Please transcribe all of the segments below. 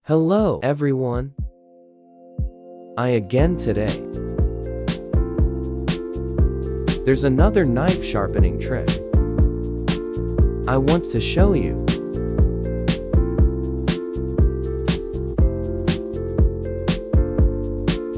Hello everyone. I again today. There's another knife sharpening trick I want to show you.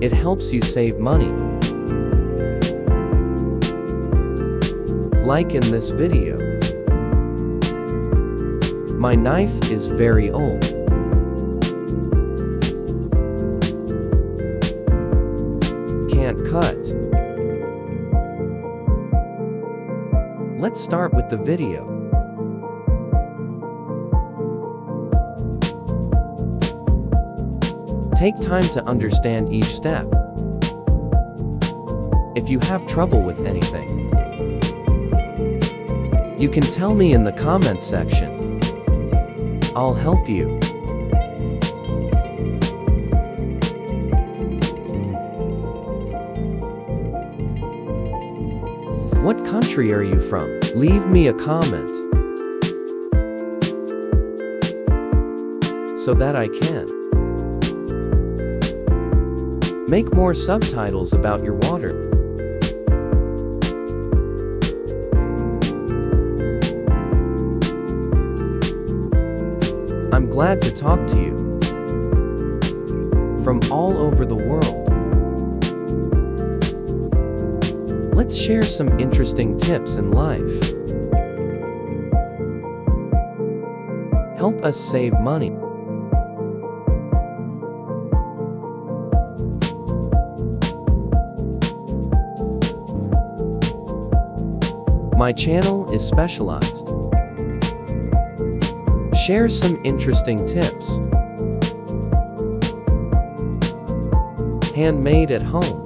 It helps you save money. Like in this video. My knife is very old. Can't cut. Let's start with the video. Take time to understand each step. If you have trouble with anything, you can tell me in the comments section. I'll help you. What country are you from? Leave me a comment so that I can make more subtitles about your water. I'm glad to talk to you from all over the world. Let's share some interesting tips in life. Help us save money. My channel is specialized. Share some interesting tips. Handmade at home.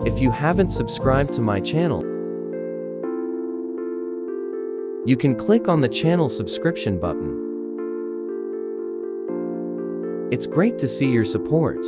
If you haven't subscribed to my channel, you can click on the channel subscription button. It's great to see your support.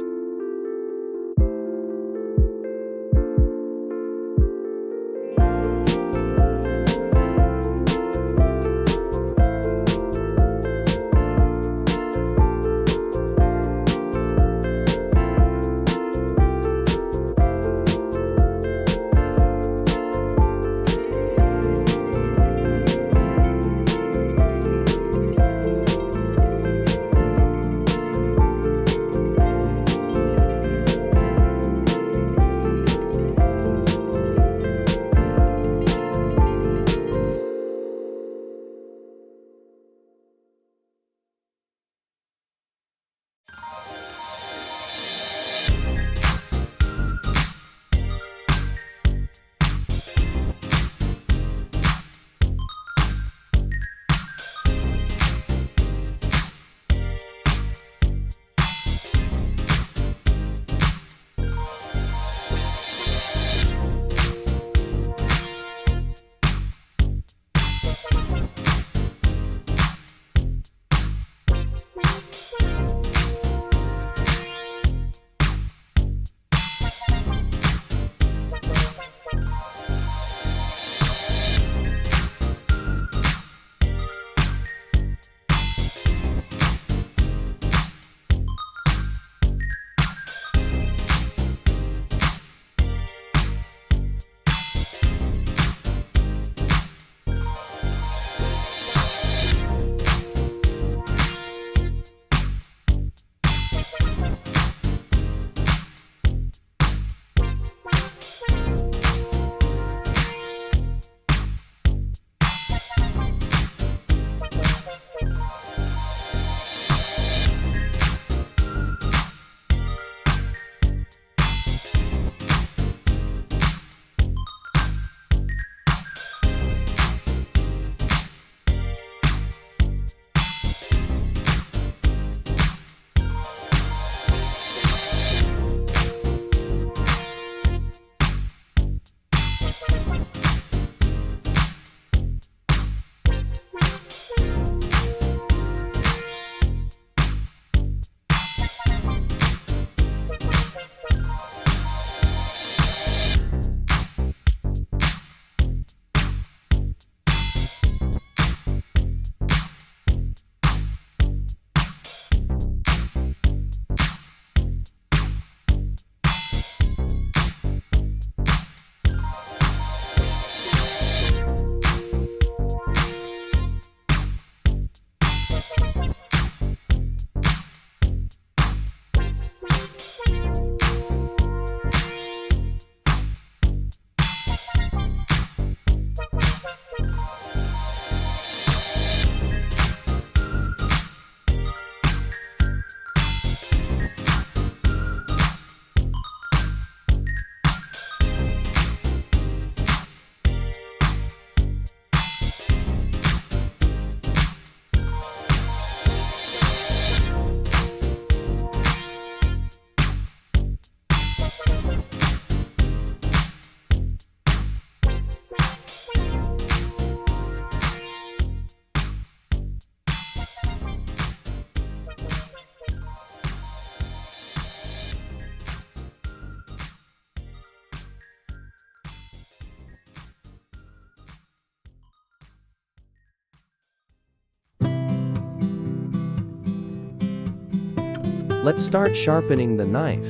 Let's start sharpening the knife.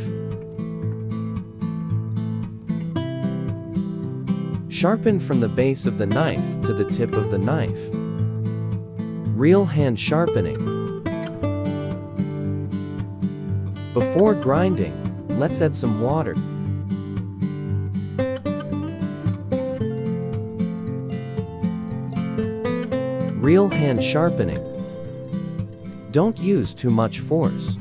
Sharpen from the base of the knife to the tip of the knife. Real hand sharpening. Before grinding, let's add some water. Real hand sharpening. Don't use too much force.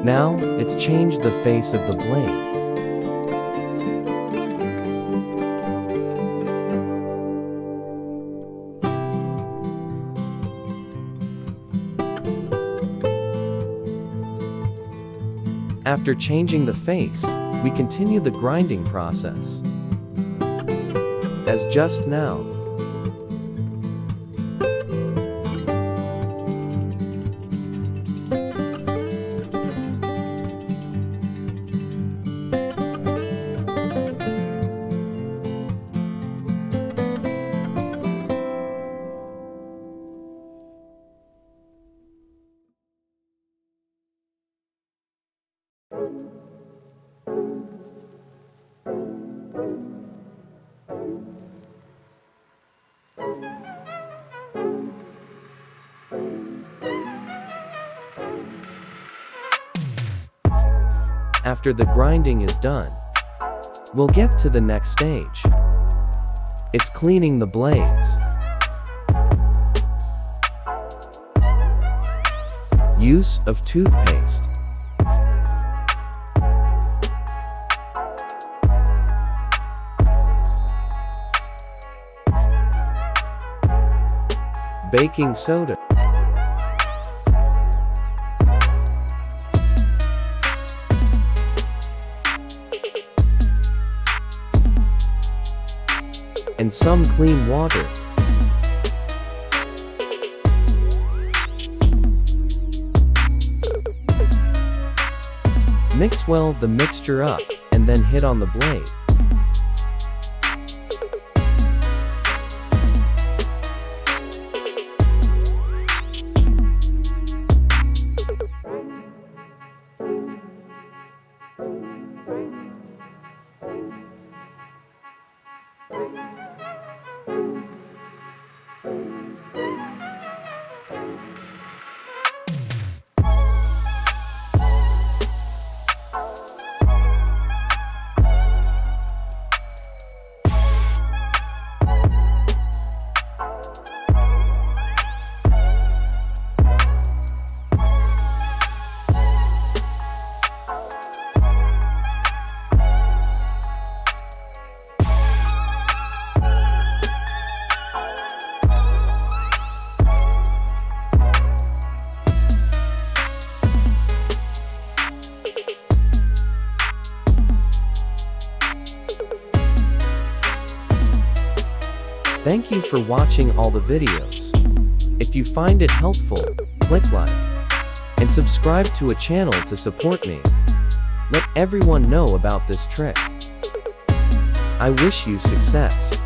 Now, it's changed the face of the blade. After changing the face, we continue the grinding process. As just now. After the grinding is done, we'll get to the next stage. It's cleaning the blades. Use of toothpaste. Baking soda. And some clean water. Mix well the mixture up, and then hit on the blade. Thank you for watching all the videos. If you find it helpful, click like and subscribe to a channel to support me. Let everyone know about this trick. I wish you success.